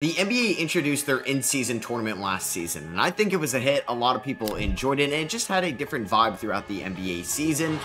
The NBA introduced their in-season tournament last season, and I think it was a hit. A lot of people enjoyed it, and it just had a different vibe throughout the NBA season.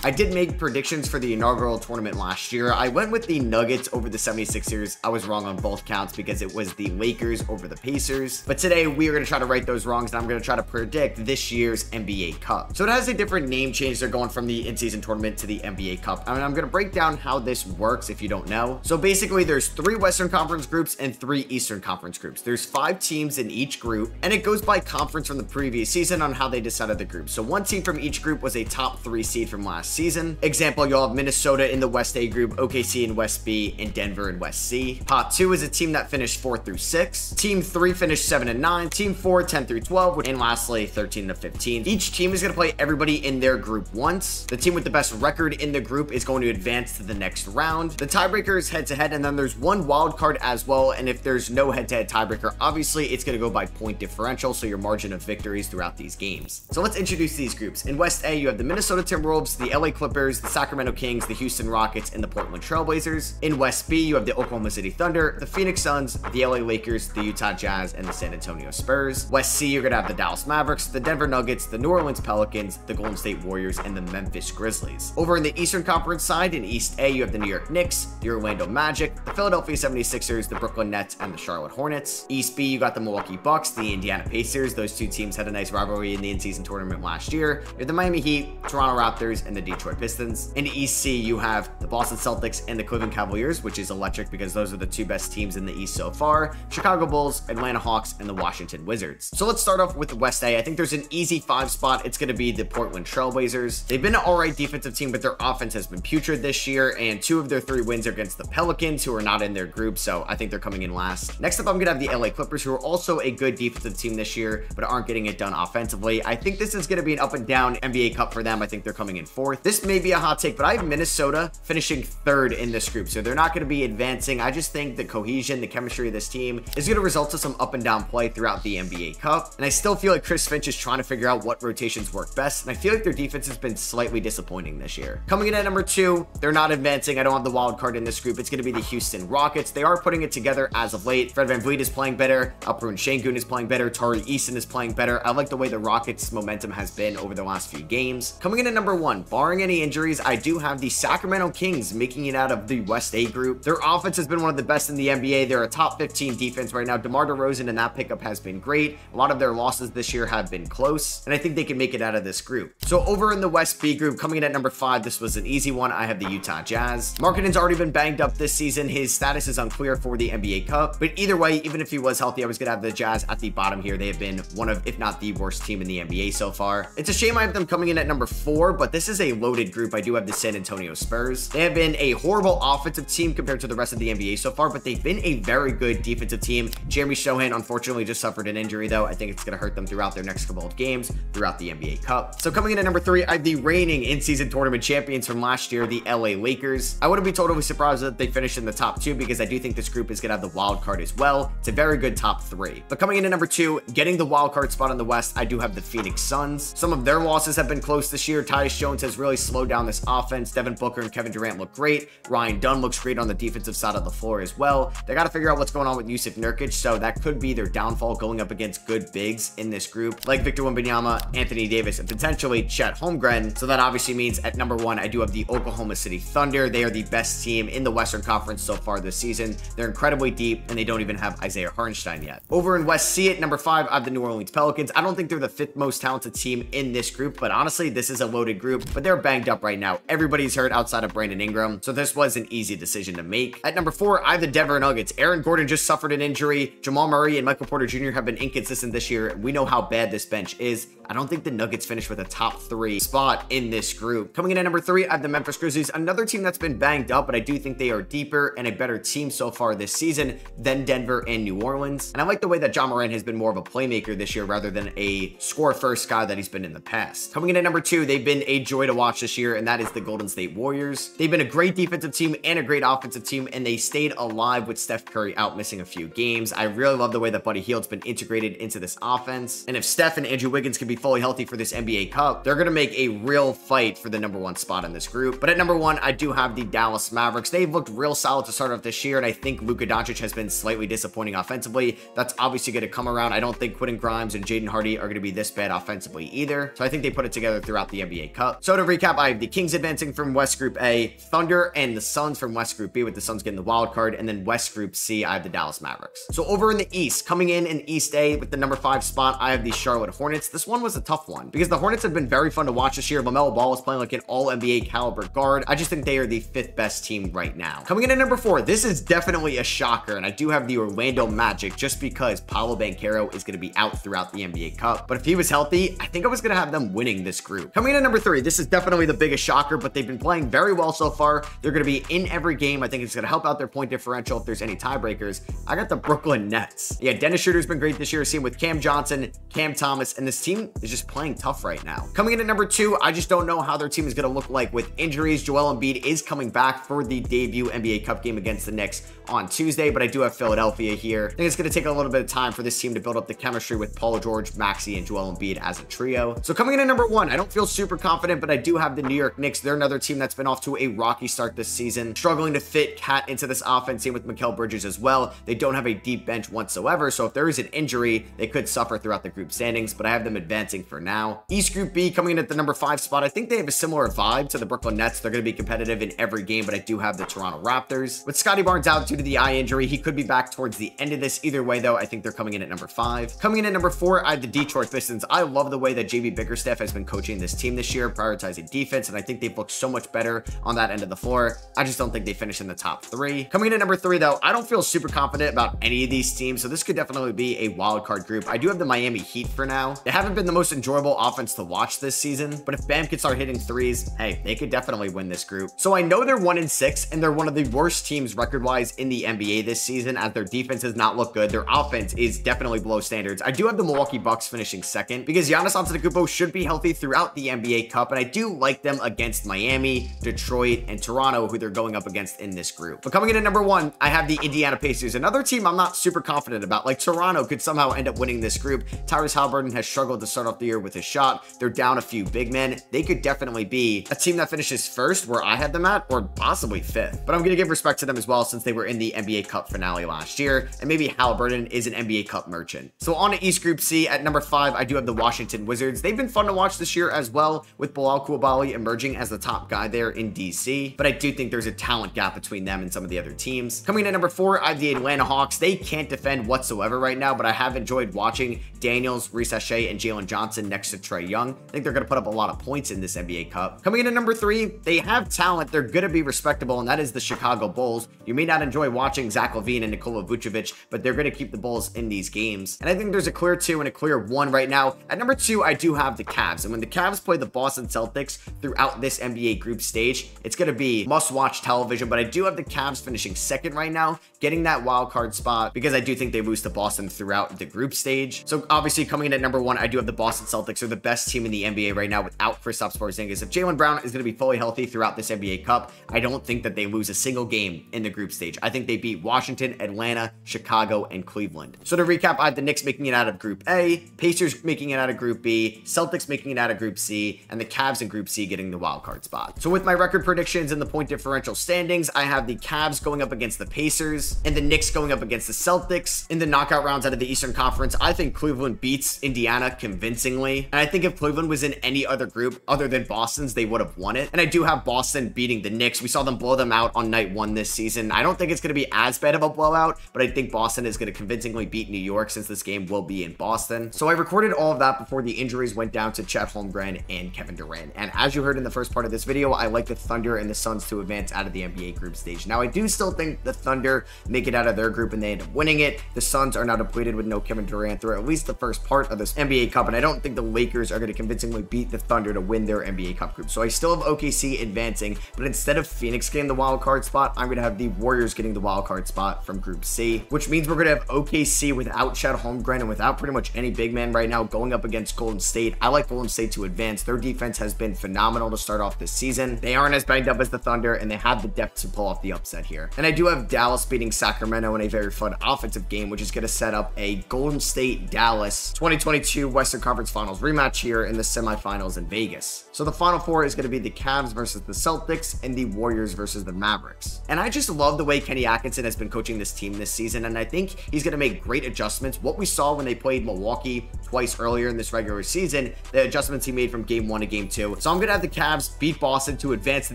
I did make predictions for the inaugural tournament last year. I went with the Nuggets over the 76ers. I was wrong on both counts because it was the Lakers over the Pacers. But today we are going to try to right those wrongs, and I'm going to try to predict this year's NBA Cup. So it has a different name change. They're going from the in-season tournament to the NBA Cup. I mean, I'm going to break down how this works if you don't know. So basically there's 3 Western Conference groups and 3 Eastern Conference groups. There's 5 teams in each group, and it goes by conference from the previous season on how they decided the group. So one team from each group was a top 3 seed from last season. Example, you'll have Minnesota in the West A group, OKC in West B, and Denver in West C. Pot 2 is a team that finished 4 through 6. Team 3 finished 7 and 9. Team 4, 10 through 12. And lastly, 13 to 15. Each team is going to play everybody in their group once. The team with the best record in the group is going to advance to the next round. The tiebreaker is head-to-head, and then there's one wild card as well. And if there's no head-to-head tiebreaker, obviously it's going to go by point differential, so your margin of victories throughout these games. So let's introduce these groups. In West A, you have the Minnesota Timberwolves, the LA Clippers, the Sacramento Kings, the Houston Rockets, and the Portland Trailblazers. In West B, you have the Oklahoma City Thunder, the Phoenix Suns, the LA Lakers, the Utah Jazz, and the San Antonio Spurs. West C, you're going to have the Dallas Mavericks, the Denver Nuggets, the New Orleans Pelicans, the Golden State Warriors, and the Memphis Grizzlies. Over in the Eastern Conference side, in East A, you have the New York Knicks, the Orlando Magic, the Philadelphia 76ers, the Brooklyn Nets, and the Charlotte Hornets. East B, you got the Milwaukee Bucks, the Indiana Pacers. Those two teams had a nice rivalry in the in-season tournament last year. You have the Miami Heat, Toronto Raptors, and the Detroit Pistons. In East C, you have the Boston Celtics and the Cleveland Cavaliers, which is electric because those are the 2 best teams in the East so far. Chicago Bulls, Atlanta Hawks, and the Washington Wizards. So let's start off with the West A. I think there's an easy 5 spot. It's going to be the Portland Trailblazers. They've been an alright defensive team, but their offense has been putrid this year, and 2 of their 3 wins are against the Pelicans, who are not in their group, so I think they're coming in last. Next up, I'm going to have the LA Clippers, who are also a good defensive team this year, but aren't getting it done offensively. I think this is going to be an up and down NBA Cup for them. I think they're coming in 4th. This may be a hot take, but I have Minnesota finishing 3rd in this group, so they're not going to be advancing. I just think the cohesion, the chemistry of this team is going to result in some up and down play throughout the NBA Cup, and I still feel like Chris Finch is trying to figure out what rotations work best, and I feel like their defense has been slightly disappointing this year. Coming in at number 2, they're not advancing. I don't have the wild card in this group. It's going to be the Houston Rockets. They are putting it together as of late. Fred VanVleet is playing better. Alperen Şengün is playing better. Tari Eason is playing better. I like the way the Rockets' momentum has been over the last few games. Coming in at number 1, barring any injuries, I do have the Sacramento Kings making it out of the West A group. Their offense has been one of the best in the NBA. They're a top 15 defense right now. DeMar DeRozan and that pickup has been great. A lot of their losses this year have been close, and I think they can make it out of this group. So over in the West B group, coming in at number 5, this was an easy one. I have the Utah Jazz. Markkanen's already been banged up this season. His status is unclear for the NBA Cup, but either way, even if he was healthy, I was gonna have the Jazz at the bottom here. They have been one of, if not the worst team in the NBA so far. It's a shame I have them coming in at number 4, but this is a loaded group. I do have the San Antonio Spurs. They have been a horrible offensive team compared to the rest of the NBA so far, but they've been a very good defensive team. Jeremy Sohan unfortunately just suffered an injury, though. I think it's going to hurt them throughout their next couple of games throughout the NBA Cup. So coming in at number 3, I have the reigning in-season tournament champions from last year, the LA Lakers. I wouldn't be totally surprised that they finished in the top 2 because I do think this group is going to have the wild card as well. It's a very good top 3. But coming in at number 2, getting the wild card spot in the West, I do have the Phoenix Suns. Some of their losses have been close this year. Tyus Jones has really slowed down this offense. Devin Booker and Kevin Durant look great. Ryan Dunn looks great on the defensive side of the floor as well. They got to figure out what's going on with Yusuf Nurkic, so that could be their downfall going up against good bigs in this group, like Victor Wembanyama, Anthony Davis, and potentially Chet Holmgren. So that obviously means at number 1, I do have the Oklahoma City Thunder. They are the best team in the Western Conference so far this season. They're incredibly deep, and they don't even have Isaiah Hartenstein yet. Over in West C at number 5, I have the New Orleans Pelicans. I don't think they're the 5th most talented team in this group, but honestly, this is a loaded group, but they're banged up right now. Everybody's hurt outside of Brandon Ingram, so this was an easy decision to make. At number 4, I have the Denver Nuggets. Aaron Gordon just suffered an injury. Jamal Murray and Michael Porter Jr. have been inconsistent this year. We know how bad this bench is. I don't think the Nuggets finish with a top 3 spot in this group. Coming in at number 3, I have the Memphis Grizzlies, another team that's been banged up, but I do think they are deeper and a better team so far this season than Denver and New Orleans. And I like the way that Ja Morant has been more of a playmaker this year rather than a score-first guy that he's been in the past. Coming in at number 2, they've been a joy to watch watch this year, and that is the Golden State Warriors. They've been a great defensive team and a great offensive team, and they stayed alive with Steph Curry out missing a few games. I really love the way that Buddy Hield's been integrated into this offense, and if Steph and Andrew Wiggins can be fully healthy for this NBA Cup, they're going to make a real fight for the #1 spot in this group. But at #1, I do have the Dallas Mavericks. They've looked real solid to start off this year, and I think Luka Doncic has been slightly disappointing offensively. That's obviously going to come around. I don't think Quentin Grimes and Jaden Hardy are going to be this bad offensively either, so I think they put it together throughout the NBA Cup. So to recap, I have the Kings advancing from West Group A, Thunder and the Suns from West Group B, with the Suns getting the wild card, and then West Group C, I have the Dallas Mavericks. So over in the East, coming in East A with the #5 spot, I have the Charlotte Hornets. This one was a tough one because the Hornets have been very fun to watch this year. LaMelo Ball is playing like an all-NBA caliber guard. I just think they are the 5th best team right now. Coming in at #4, this is definitely a shocker, and I do have the Orlando Magic just because Paolo Banchero is going to be out throughout the NBA Cup. But if he was healthy, I think I was going to have them winning this group. Coming in at #3, this is definitely the biggest shocker, but they've been playing very well so far. They're going to be in every game. I think it's going to help out their point differential if there's any tiebreakers. I got the Brooklyn Nets. Yeah, Dennis Schroeder's been great this year, seen with Cam Johnson, Cam Thomas, and this team is just playing tough right now. Coming in at #2, I just don't know how their team is going to look like with injuries. Joel Embiid is coming back for the debut NBA Cup game against the Knicks on Tuesday, but I do have Philadelphia here. I think it's going to take a little bit of time for this team to build up the chemistry with Paul George, Maxey, and Joel Embiid as a trio. So coming in at #1, I don't feel super confident, but I do have the New York Knicks. They're another team that's been off to a rocky start this season, struggling to fit Cat into this offense, same with Mikal Bridges as well. They don't have a deep bench whatsoever, so if there is an injury, they could suffer throughout the group standings, but I have them advancing for now. East Group B coming in at the #5 spot. I think they have a similar vibe to the Brooklyn Nets. They're going to be competitive in every game, but I do have the Toronto Raptors. With Scotty Barnes out due to the eye injury, he could be back towards the end of this. Either way, though, I think they're coming in at #5. Coming in at #4, I have the Detroit Pistons. I love the way that JB Bickerstaff has been coaching this team this year, prioritizing defense, and I think they've looked so much better on that end of the floor. I just don't think they finish in the top 3. Coming in at #3, though, I don't feel super confident about any of these teams, so this could definitely be a wild card group. I do have the Miami Heat for now. They haven't been the most enjoyable offense to watch this season, but if Bam can start hitting threes, hey, they could definitely win this group. So I know they're 1-6, and they're one of the worst teams record-wise in the NBA this season, as their defense has not looked good. Their offense is definitely below standards. I do have the Milwaukee Bucks finishing 2nd because Giannis Antetokounmpo should be healthy throughout the NBA Cup, and I do like them against Miami, Detroit, and Toronto, who they're going up against in this group. But coming in at #1, I have the Indiana Pacers, another team I'm not super confident about. Like, Toronto could somehow end up winning this group. Tyrese Halliburton has struggled to start off the year with his shot. They're down a few big men. They could definitely be a team that finishes 1st, where I had them at, or possibly 5th. But I'm going to give respect to them as well, since they were in the NBA Cup finale last year, and maybe Halliburton is an NBA Cup merchant. So on to East Group C at #5, I do have the Washington Wizards. They've been fun to watch this year as well, with Bilal Coulibaly emerging as the top guy there in DC, but I do think there's a talent gap between them and some of the other teams. Coming in at #4, I have the Atlanta Hawks. They can't defend whatsoever right now, but I have enjoyed watching Daniels, Reese Shea, and Jalen Johnson next to Trae Young. I think they're going to put up a lot of points in this NBA Cup. Coming in at #3, they have talent. They're going to be respectable, and that is the Chicago Bulls. You may not enjoy watching Zach LaVine and Nikola Vucevic, but they're going to keep the Bulls in these games. And I think there's a clear 2 and a clear 1 right now. At #2, I do have the Cavs, and when the Cavs play the Boston Celtics throughout this NBA group stage, it's going to be must-watch television, but I do have the Cavs finishing 2nd right now, getting that wild card spot, because I do think they lose to Boston throughout the group stage. So obviously coming in at #1, I do have the Boston Celtics. They're the best team in the NBA right now without Kristaps Porzingis. If Jaylen Brown is going to be fully healthy throughout this NBA Cup, I don't think that they lose a single game in the group stage. I think they beat Washington, Atlanta, Chicago, and Cleveland. So to recap, I have the Knicks making it out of Group A, Pacers making it out of Group B, Celtics making it out of Group C, and the Cavs in Group C getting the wild card spot. So with my record predictions and the point differential standings, I have the Cavs going up against the Pacers and the Knicks going up against the Celtics. In the knockout rounds out of the Eastern Conference, I think Cleveland beats Indiana convincingly. And I think if Cleveland was in any other group other than Boston's, they would have won it. And I do have Boston beating the Knicks. We saw them blow them out on night 1 this season. I don't think it's going to be as bad of a blowout, but I think Boston is going to convincingly beat New York, since this game will be in Boston. So I recorded all of that before the injuries went down to Chet Holmgren and Kevin Durant. And as you heard in the first part of this video, I like the Thunder and the Suns to advance out of the NBA group stage. Now, I do still think the Thunder make it out of their group and they end up winning it. The Suns are now depleted with no Kevin Durant through at least the first part of this NBA Cup, and I don't think the Lakers are going to convincingly beat the Thunder to win their NBA Cup group. So I still have OKC advancing, but instead of Phoenix getting the wild card spot, I'm going to have the Warriors getting the wild card spot from Group C, which means we're going to have OKC without Chet Holmgren and without pretty much any big man right now going up against Golden State. I like Golden State to advance. Their defense has been been phenomenal to start off this season. They aren't as banged up as the Thunder, and they have the depth to pull off the upset here. And I do have Dallas beating Sacramento in a very fun offensive game, which is going to set up a Golden State-Dallas 2022 Western Conference Finals rematch here in the semifinals in Vegas. So the Final Four is going to be the Cavs versus the Celtics and the Warriors versus the Mavericks. And I just love the way Kenny Atkinson has been coaching this team this season, and I think he's going to make great adjustments. What we saw when they played Milwaukee twice earlier in this regular season, the adjustments he made from game 1 to game 2. So I'm going to have the Cavs beat Boston to advance to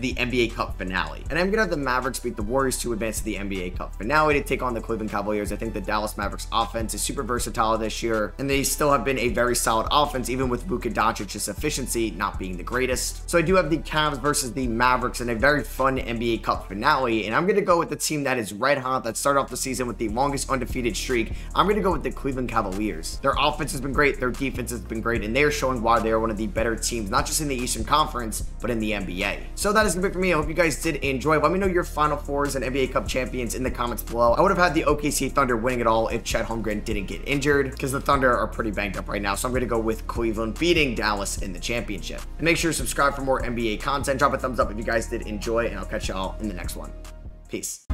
the NBA Cup finale. And I'm going to have the Mavericks beat the Warriors to advance to the NBA Cup finale to take on the Cleveland Cavaliers. I think the Dallas Mavericks offense is super versatile this year, and they still have been a very solid offense, even with Luka Doncic's efficiency not being the greatest. So I do have the Cavs versus the Mavericks in a very fun NBA Cup finale, and I'm going to go with the team that is red hot, that started off the season with the longest undefeated streak. I'm going to go with the Cleveland Cavaliers. Their offense has been great, their defense has been great, and they are showing why they are one of the better teams, not just in the Eastern Conference, but in the NBA. So that is going to be it for me. I hope you guys did enjoy. Let me know your Final Fours and NBA Cup champions in the comments below. I would have had the OKC Thunder winning it all if Chet Holmgren didn't get injured, because the Thunder are pretty banged up right now. So I'm going to go with Cleveland beating Dallas in the championship. And make sure to subscribe for more NBA content. Drop a thumbs up if you guys did enjoy, and I'll catch y'all in the next one. Peace.